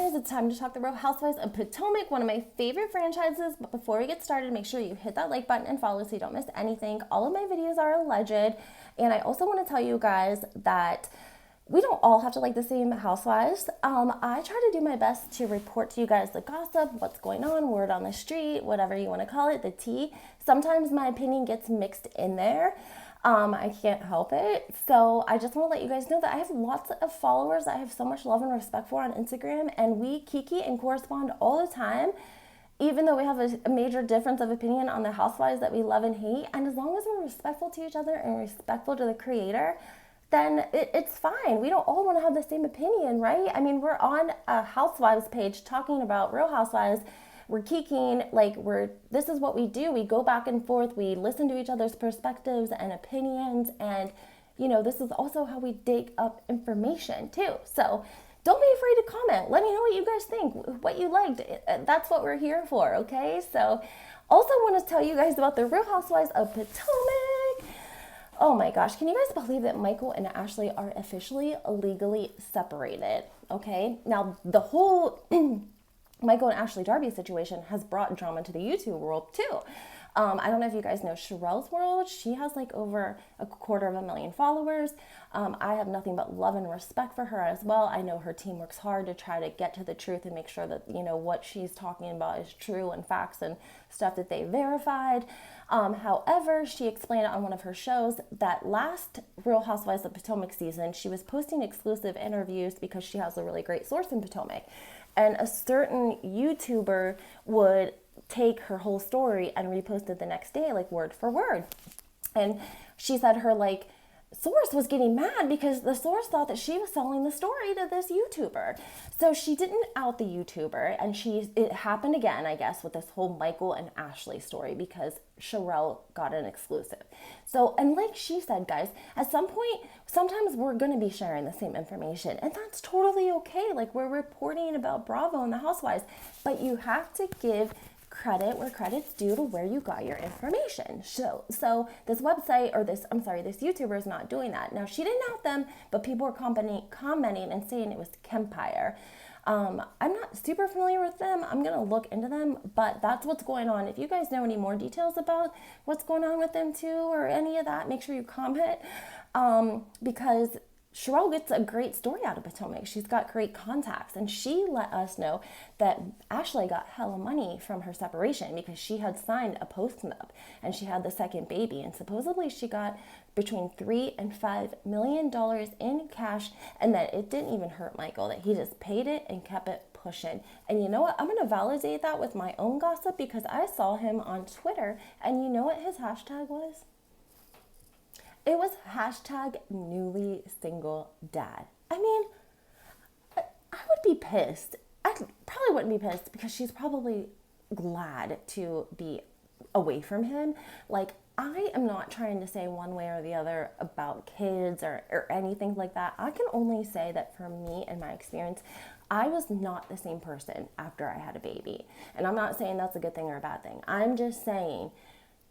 guys, it's time to talk the Real Housewives of Potomac, one of my favorite franchises. But before we get started, make sure you hit that like button and follow so you don't miss anything. All of my videos are alleged. And I also want to tell you guys that we don't all have to like the same housewives. I try to do my best to report to you guys the gossip, what's going on, word on the street, whatever you want to call it, the tea. Sometimes my opinion gets mixed in there. I can't help it. So I just want to let you guys know that I have lots of followers that I have so much love and respect for on Instagram, and we kiki and correspond all the time, even though we have a major difference of opinion on the housewives that we love and hate. And as long as we're respectful to each other and respectful to the creator, then it's fine. We don't all want to have the same opinion, right? I mean, we're on a housewives page talking about Real Housewives. We're kikiing, this is what we do. We go back and forth. We listen to each other's perspectives and opinions. And, this is also how we dig up information too. So don't be afraid to comment. Let me know what you guys think, what you liked. That's what we're here for, okay? So also want to tell you guys about the Real Housewives of Potomac. Oh my gosh, can you guys believe that Michael and Ashley are officially legally separated, okay? Now, the whole Michael and Ashley Darby situation has brought drama to the YouTube world too. I don't know if you guys know Sherelle's world. She has over 250,000 followers. I have nothing but love and respect for her as well. I know her team works hard to try to get to the truth and make sure that, what she's talking about is true and facts and stuff that they verified. However, she explained on one of her shows that last Real Housewives of Potomac season, she was posting exclusive interviews because she has a really great source in Potomac. And a certain YouTuber would take her whole story and repost it the next day, word for word. And she said her source was getting mad because the source thought that she was selling the story to this YouTuber. So she didn't out the YouTuber, and it happened again, I guess, with this whole Michael and Ashley story because Sherelle got an exclusive. So, and like she said, guys, at some point, sometimes we're going to be sharing the same information, and that's totally okay. We're reporting about Bravo and the Housewives, but you have to give credit where credit's due to where you got your information. So this website this YouTuber is not doing that. Now, she didn't out them, but people were commenting and saying it was Kempire. I'm not super familiar with them. I'm going to look into them, but that's what's going on. If you guys know any more details about what's going on with them too, or any of that, make sure you comment, because Sherelle gets a great story out of Potomac. She's got great contacts, and she let us know that Ashley got hella money from her separation because she had signed a post-nup and she had the second baby, and supposedly she got between $3 and $5 million in cash, and that it didn't even hurt Michael, that he just paid it and kept it pushing. And you know what? I'm going to validate that with my own gossip because I saw him on Twitter, and you know what his hashtag was? It was hashtag newly single dad. I mean, I would be pissed. I probably wouldn't be pissed because she's probably glad to be away from him. I am not trying to say one way or the other about kids or anything like that. I can only say that for me and my experience, I was not the same person after I had a baby. And I'm not saying that's a good thing or a bad thing. I'm just saying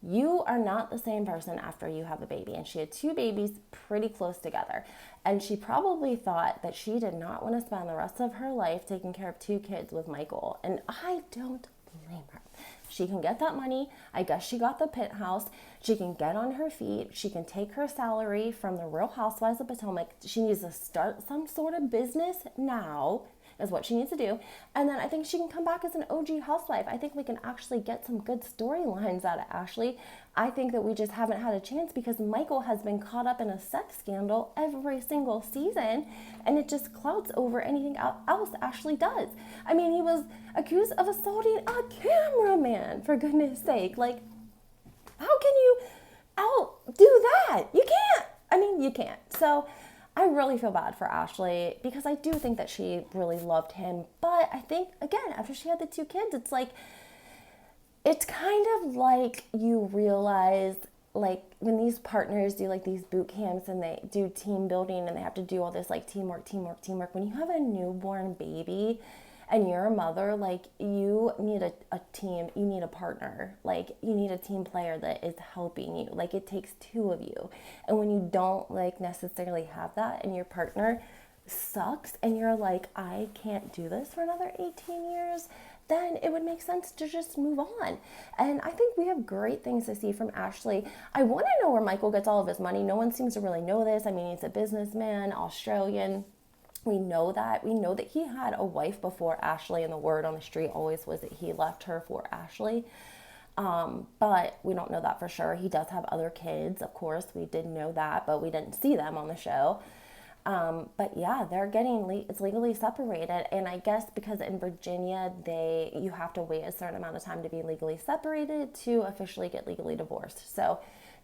you are not the same person after you have a baby. And she had 2 babies pretty close together. And she probably thought that she did not want to spend the rest of her life taking care of 2 kids with Michael. And I don't blame her. She can get that money. I guess she got the penthouse. She can get on her feet. She can take her salary from the Real Housewives of Potomac. She needs to start some sort of business now, is what she needs to do. And then I think she can come back as an OG housewife. I think we can actually get some good storylines out of Ashley. I think that we just haven't had a chance because Michael has been caught up in a sex scandal every single season, and it just clouds over anything else Ashley does. I mean, he was accused of assaulting a cameraman, for goodness sake. How can you outdo that? You can't. I mean, you can't. So I really feel bad for Ashley because I do think that she really loved him. But I think, again, after she had the 2 kids, it's kind of like you realize, when these partners do these boot camps and they do team building and they have to do all this teamwork. When you have a newborn baby and you're a mother, you need a team, you need a partner, you need a team player that is helping you. It takes 2 of you. And when you don't necessarily have that in your partner, sucks and you're like, I can't do this for another 18 years, then it would make sense to just move on. And I think we have great things to see from Ashley. I want to know where Michael gets all of his money. No one seems to really know this. I mean, he's a businessman, Australian. We know that. We know that he had a wife before Ashley, and the word on the street always was that he left her for Ashley. But we don't know that for sure. He does have other kids, of course. We did know that, but we didn't see them on the show. But yeah, they're it's legally separated. And I guess because in Virginia, you have to wait a certain amount of time to be legally separated to officially get legally divorced. So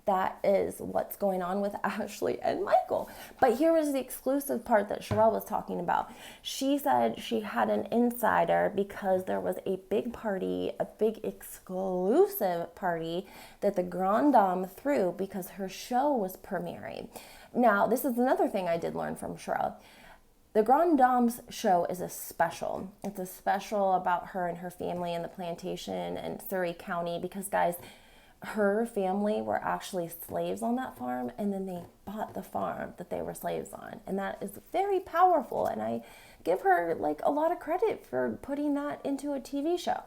that is what's going on with Ashley and Michael. But here was the exclusive part that Sherelle was talking about. She said she had an insider because there was a big party, a big exclusive party that the Grand Dame threw because her show was premiering. Now, this is another thing I did learn from Sherelle. The Grand Dame's show is a special. It's a special about her and her family in the plantation in Surrey County because, guys, her family were actually slaves on that farm, and then they bought the farm that they were slaves on. And that is very powerful, and I give her like a lot of credit for putting that into a TV show.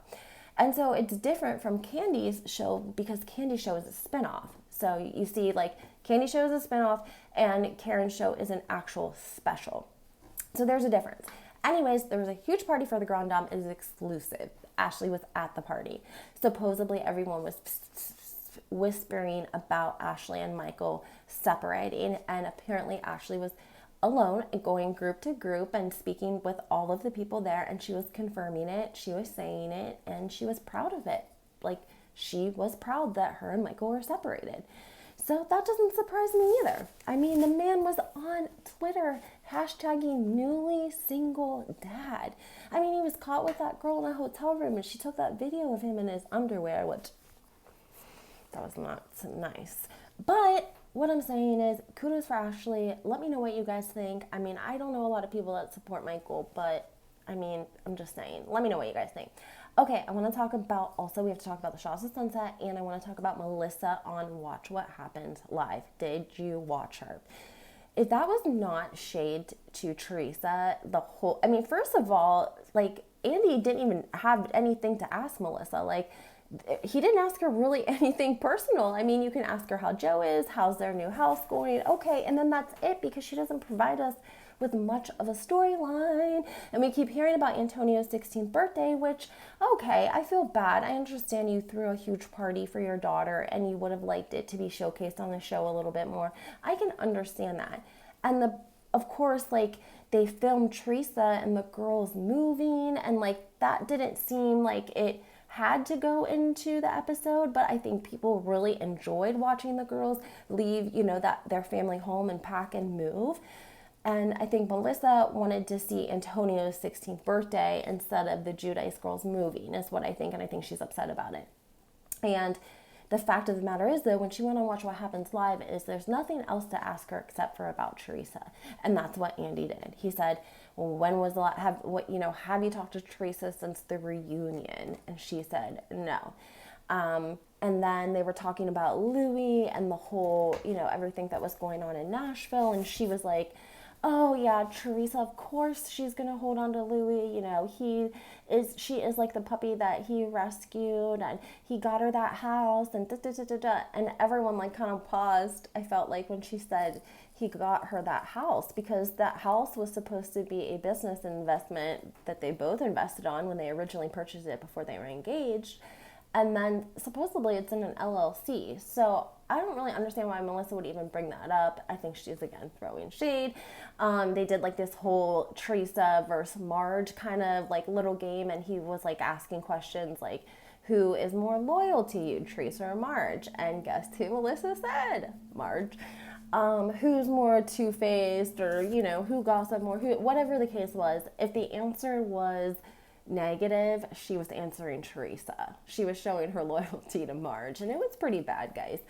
And so it's different from Candy's show because Candy's show is a spinoff. So you see, like, Candy's show is a spinoff and Karen's show is an actual special. So there's a difference. Anyways, there was a huge party for the Grand Dame. It is exclusive. Ashley was at the party. Supposedly everyone was whispering about Ashley and Michael separating, and apparently Ashley was alone going group to group and speaking with all of the people there, and she was confirming it, she was saying it, and she was proud of it. Like, she was proud that her and Michael were separated. So that doesn't surprise me either. I mean, the man was on Twitter hashtagging newly single dad. I mean, he was caught with that girl in a hotel room and she took that video of him in his underwear, which that was not so nice. But what I'm saying is, kudos for Ashley. Let me know what you guys think. I mean, I don't know a lot of people that support Michael, but I mean, I'm just saying, let me know what you guys think. Okay, I want to talk about, also we have to talk about the Shaws of Sunset, and I want to talk about Melissa on Watch What Happens Live. Did you watch her? If that was not shade to Teresa, first of all, like, Andy didn't even have anything to ask Melissa. Like, he didn't ask her really anything personal. I mean, you can ask her how Joe is, how's their new house going, okay, and then that's it, because she doesn't provide us with much of a storyline. And we keep hearing about Antonio's 16th birthday, which, okay, I feel bad. I understand you threw a huge party for your daughter and you would have liked it to be showcased on the show a little bit more. I can understand that. And of course, like, they filmed Teresa and the girls moving, and like, that didn't seem like it had to go into the episode, but I think people really enjoyed watching the girls leave, their family home and pack and move. And I think Melissa wanted to see Antonio's 16th birthday instead of the Giudice girls moving, is what I think, and I think she's upset about it. And the fact of the matter is, though, when she went on Watch What Happens Live, is there's nothing else to ask her except for about Teresa. And that's what Andy did. He said, well, when was the last, have you talked to Teresa since the reunion? And she said, no. And then they were talking about Louis and the whole, everything that was going on in Nashville. And she was like, oh yeah, Teresa, of course she's gonna hold on to Louis. She is like the puppy that he rescued, and he got her that house, and da da da da da. And everyone like kind of paused, I felt like, when she said he got her that house, because that house was supposed to be a business investment that they both invested on when they originally purchased it before they were engaged. And then supposedly it's in an LLC. So I don't really understand why Melissa would even bring that up. I think she's, again, throwing shade. They did like this whole Teresa versus Marge kind of like little game, and he was like asking questions like, who is more loyal to you, Teresa or Marge? And guess who Melissa said? Marge. Who's more two-faced, or, who gossiped more, whatever the case was. If the answer was negative, she was answering Teresa. She was showing her loyalty to Marge, and it was pretty bad, guys.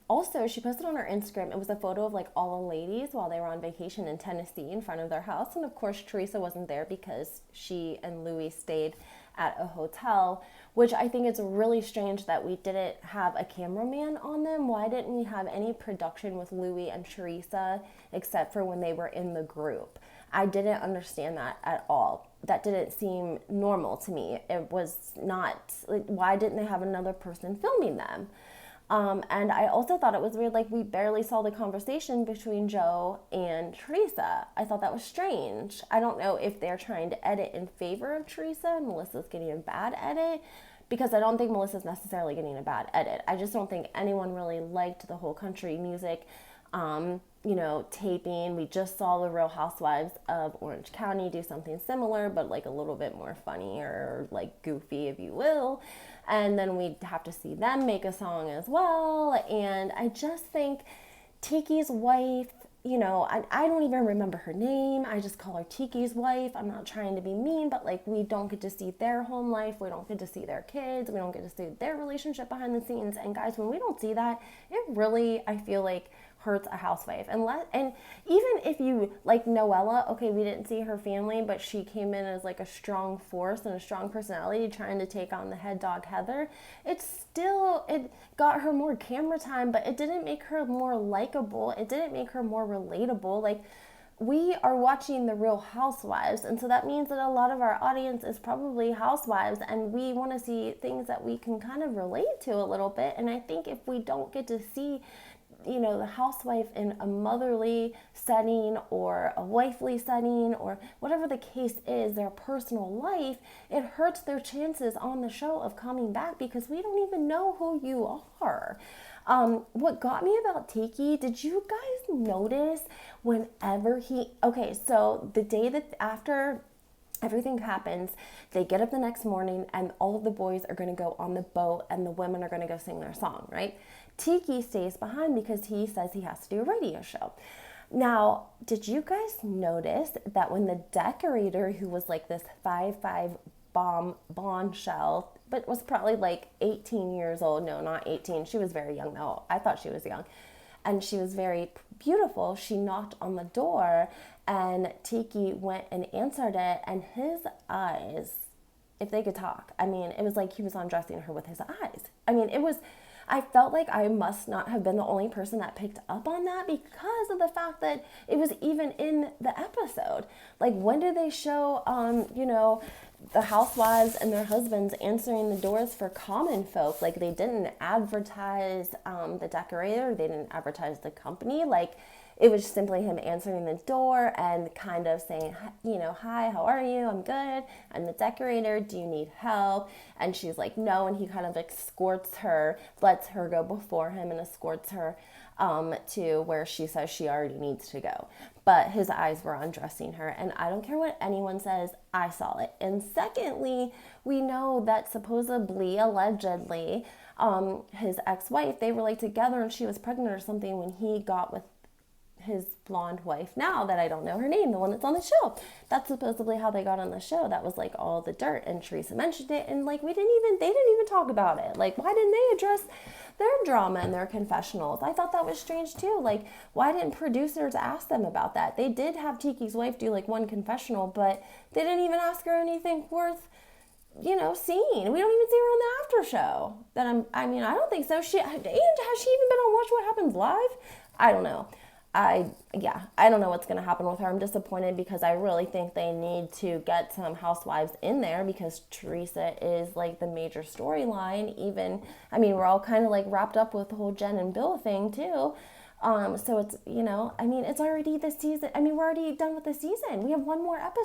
Also, she posted on her Instagram, it was a photo of like all the ladies while they were on vacation in Tennessee in front of their house. And of course, Teresa wasn't there because she and Louis stayed at a hotel, which I think it's really strange that we didn't have a cameraman on them. Why didn't we have any production with Louis and Teresa except for when they were in the group? I didn't understand that at all. That didn't seem normal to me. It was not, like, why didn't they have another person filming them? And I also thought it was weird, like we barely saw the conversation between Joe and Teresa. I thought that was strange. I don't know if they're trying to edit in favor of Teresa and Melissa's getting a bad edit, because I don't think Melissa's necessarily getting a bad edit. I just don't think anyone really liked the whole country music, taping. We just saw the Real Housewives of Orange County do something similar, but like a little bit more funny or like goofy, if you will. And then we'd have to see them make a song as well. And I just think Tiki's wife, I don't even remember her name. I just call her Tiki's wife. I'm not trying to be mean, but like we don't get to see their home life. We don't get to see their kids. We don't get to see their relationship behind the scenes. And guys, when we don't see that, it really, I feel like, hurts a housewife. And even if you like Noella, okay, we didn't see her family, but she came in as like a strong force and a strong personality trying to take on the head dog Heather. It got her more camera time, but it didn't make her more likable. It didn't make her more relatable. Like, we are watching the Real Housewives, and so that means that a lot of our audience is probably housewives, and we want to see things that we can kind of relate to a little bit. And I think if we don't get to see the housewife in a motherly setting or a wifely setting or whatever the case is, their personal life, it hurts their chances on the show of coming back because we don't even know who you are. What got me about Tiki, did you guys notice whenever so the day that after everything happens, they get up the next morning and all of the boys are going to go on the boat and the women are going to go sing their song, right? Tiki stays behind because he says he has to do a radio show. Now, did you guys notice that when the decorator, who was like this 5'5" bombshell, but was probably like 18 years old, no, not 18, she was very young though, I thought she was young, and she was very beautiful, she knocked on the door and Tiki went and answered it, and his eyes, if they could talk, it was like he was undressing her with his eyes. I felt like I must not have been the only person that picked up on that because of the fact that it was even in the episode. Like, when did they show, the housewives and their husbands answering the doors for common folk? Like, they didn't advertise the decorator. They didn't advertise the company. Like, it was simply him answering the door and kind of saying, hi, how are you? I'm good. I'm the decorator. Do you need help? And she's like, no. And he kind of escorts her, lets her go before him and escorts her to where she says she already needs to go. But his eyes were undressing her. And I don't care what anyone says, I saw it. And secondly, we know that supposedly, allegedly, his ex-wife, they were like together and she was pregnant or something when he got with his blonde wife now that I don't know her name, the one that's on the show. That's supposedly how they got on the show. That was like all the dirt, and Teresa mentioned it, and like they didn't even talk about it. Like, why didn't they address their drama and their confessionals? I thought that was strange too. Like, why didn't producers ask them about that? They did have Tiki's wife do like one confessional, but they didn't even ask her anything worth seeing. We don't even see her on the after show. I don't think so. Has she even been on Watch What Happens Live? I don't know. I don't know what's going to happen with her. I'm disappointed because I really think they need to get some housewives in there because Teresa is like the major storyline. We're all kind of like wrapped up with the whole Jen and Bill thing too. So it's, it's already the season. We're already done with the season. We have one more episode.